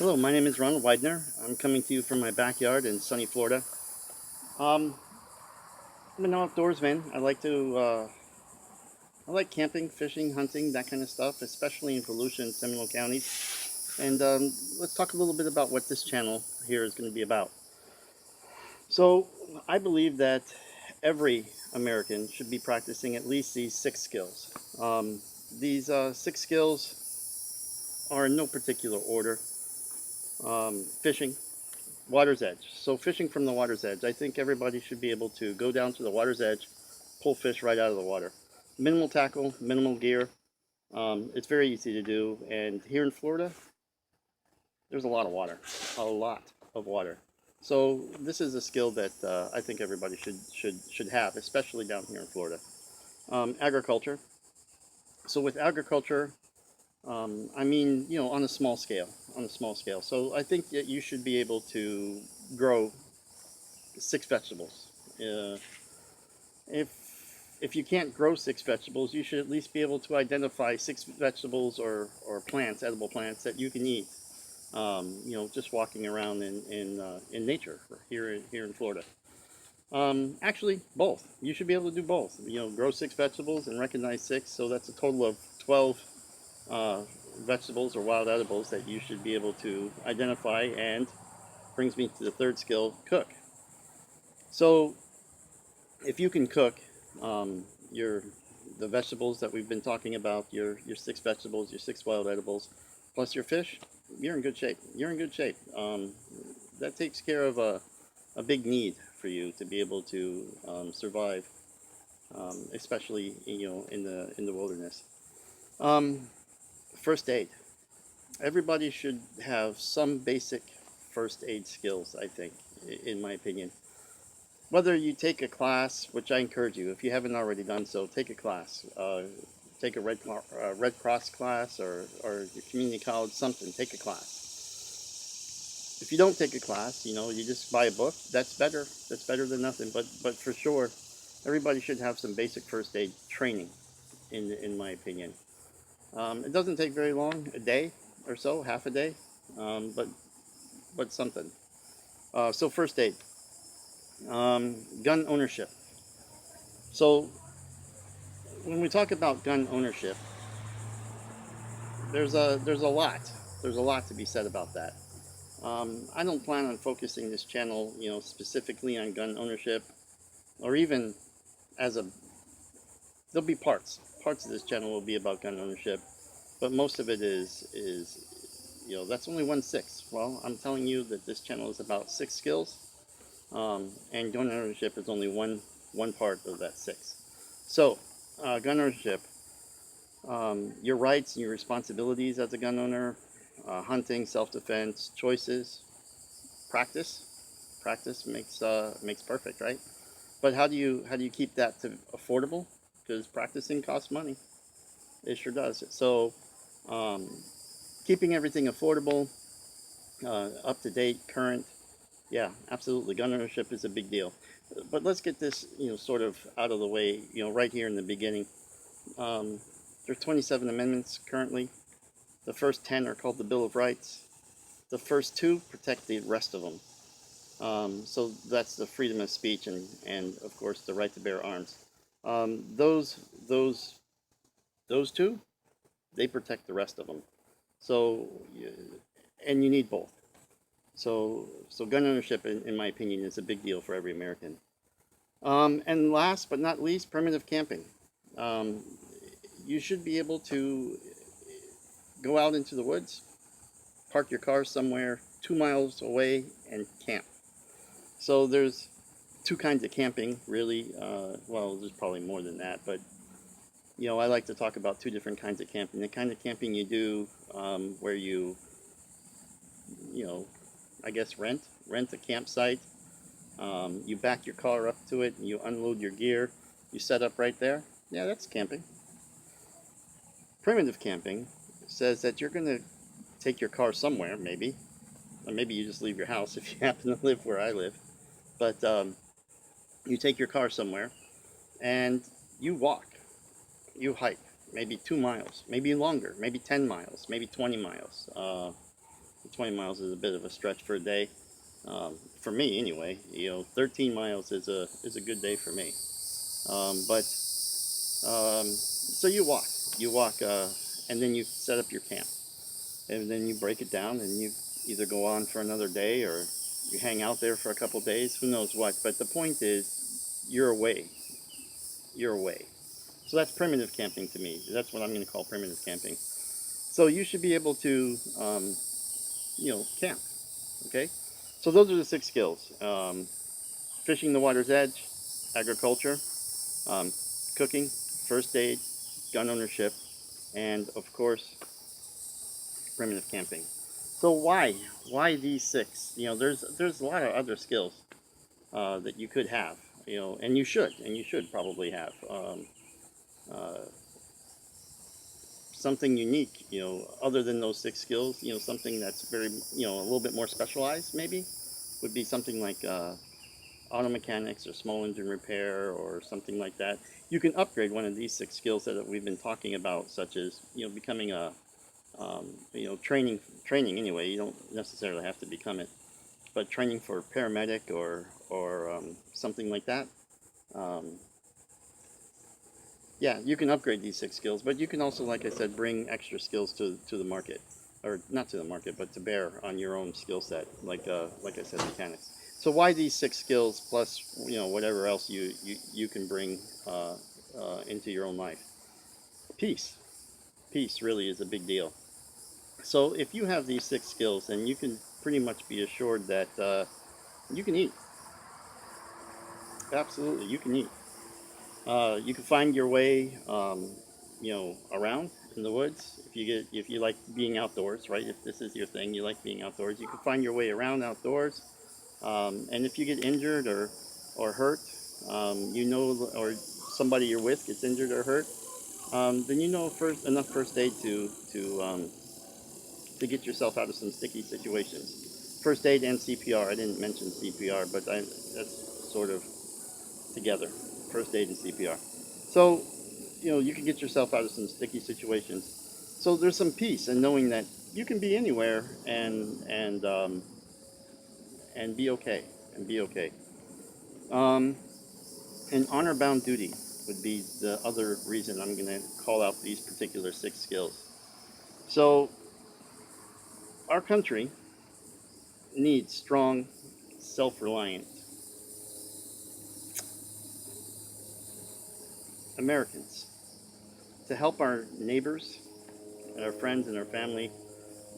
Hello, my name is Ronald Weidner. I'm coming to you from my backyard in sunny Florida. Um, I'm an outdoorsman. I like camping, fishing, hunting, that kind of stuff, especially in Volusia and Seminole counties. And let's talk a little bit about what this channel here is going to be about. So, I believe that every American should be practicing at least these 6 skills. These 6 skills are in no particular order. Fishing, water's edge. So fishing from the water's edge, I think everybody should be able to go down to the water's edge, pull fish right out of the water. Minimal tackle, minimal gear. It's very easy to do. And here in Florida, there's a lot of water, a lot of water. So this is a skill that I think everybody should have, especially down here in Florida. Agriculture. So with agriculture, I mean, on a small scale, So I think that you should be able to grow 6 vegetables. Uh, if if you can't grow 6 vegetables, you should at least be able to identify 6 vegetables or plants, edible plants that you can eat. Just walking around in nature here in Florida. Actually, both. You should be able to do both. Grow 6 vegetables and recognize 6. So that's a total of 12 uh, vegetables or wild edibles that you should be able to identify. And brings me to the third skill: cook. So if you can cook your the vegetables that we've been talking about, your 6 vegetables, your 6 wild edibles, plus your fish, you're in good shape. That takes care of a big need for you to be able to survive, especially in the wilderness. Um, First aid. Everybody should have some basic first aid skills, I think, in my opinion. Whether you take a class, which I encourage you, if you haven't already done so, take a class. Take a Red Cross class or your community college, something. Take a class. If you don't take a class, you just buy a book. That's better. That's better than nothing. But for sure, everybody should have some basic first aid training, in my opinion. It doesn't take very long, a day or so, half a day, but something. So first aid, gun ownership. So when we talk about gun ownership, there's a lot to be said about that. I don't plan on focusing this channel, specifically on gun ownership, or even as a. There'll be parts of this channel will be about gun ownership, but most of it is that's only 1/6. Well, I'm telling you that this channel is about 6 skills, and gun ownership is only one part of that 6. So, gun ownership, your rights and your responsibilities as a gun owner, hunting, self-defense, choices, practice. Practice makes perfect, right? But how do you keep that to affordable? Because practicing costs money. It sure does. So, um, keeping everything affordable, up to date, current. Yeah, absolutely. Gun ownership is a big deal. But let's get this, sort of out of the way, right here in the beginning. Um, there's 27 amendments currently. The first 10 are called the Bill of Rights. The first 2 protect the rest of them. So that's the freedom of speech and of course the right to bear arms. Um, those those those 2, they protect the rest of them. So and you need both. So gun ownership, in my opinion, is a big deal for every American. And last but not least, primitive camping. Um, you should be able to go out into the woods, park your car somewhere 2 miles away, and camp. So there's 2 kinds of camping, really. Well, there's probably more than that, but I like to talk about 2 different kinds of camping. The kind of camping you do, where you know, I guess rent a campsite. You back your car up to it, and you unload your gear. You set up right there. Yeah, that's camping. Primitive camping says that you're going to take your car somewhere, maybe, or maybe you just leave your house if you happen to live where I live. But you take your car somewhere, and you walk, you hike, maybe 2 miles, maybe longer, maybe 10 miles, maybe 20 miles. 20 miles is a bit of a stretch for a day. For me anyway, 13 miles is a good day for me. But so you walk, and then you set up your camp, and then you break it down, and you either go on for another day or you hang out there for a couple days, who knows what. But the point is, you're away. You're away. So that's primitive camping to me. That's what I'm going to call primitive camping. So you should be able to, camp. Okay. So those are the 6 skills: fishing the water's edge, agriculture, um, cooking, first aid, gun ownership, and of course, primitive camping. So why these 6? There's a lot of other skills that you could have, and you should probably have uh, something unique, other than those 6 skills. Something that's very, a little bit more specialized, maybe, would be something like auto mechanics or small engine repair or something like that. You can upgrade one of these 6 skills that we've been talking about, such as becoming a training anyway. You don't necessarily have to become it, but training for paramedic or something like that. Um, yeah, you can upgrade these 6 skills, but you can also, like I said, bring extra skills to the market, or not to the market, but to bear on your own skill set, like I said, mechanics. So why these 6 skills plus whatever else you can bring into your own life? Peace. Peace really is a big deal. So if you have these 6 skills, then you can pretty much be assured that you can eat. Absolutely, you can eat. You can find your way, around in the woods. If you like being outdoors, right? If this is your thing, you like being outdoors, you can find your way around outdoors. And if you get injured or hurt, or somebody you're with gets injured or hurt, then enough first aid to get yourself out of some sticky situations. First aid and CPR. I didn't mention CPR, but that's sort of together. First aid and CPR. So, you can get yourself out of some sticky situations. So there's some peace in knowing that you can be anywhere and be okay and be okay. Um, and honor-bound duty would be the other reason I'm going to call out these particular 6 skills. So our country needs strong, self-reliant Americans to help our neighbors and our friends and our family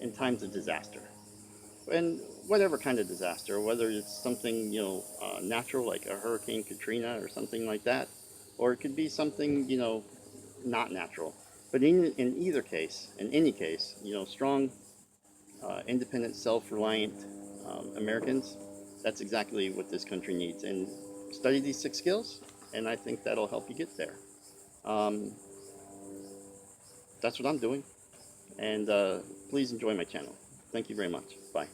in times of disaster. And whatever kind of disaster, whether it's something, natural like a Hurricane Katrina or something like that, or it could be something, not natural. But in either case, in any case, strong, independent, self-reliant Americans, that's exactly what this country needs. And study these 6 skills, and I think that'll help you get there. Um, that's what I'm doing. And please enjoy my channel. Thank you very much. Bye.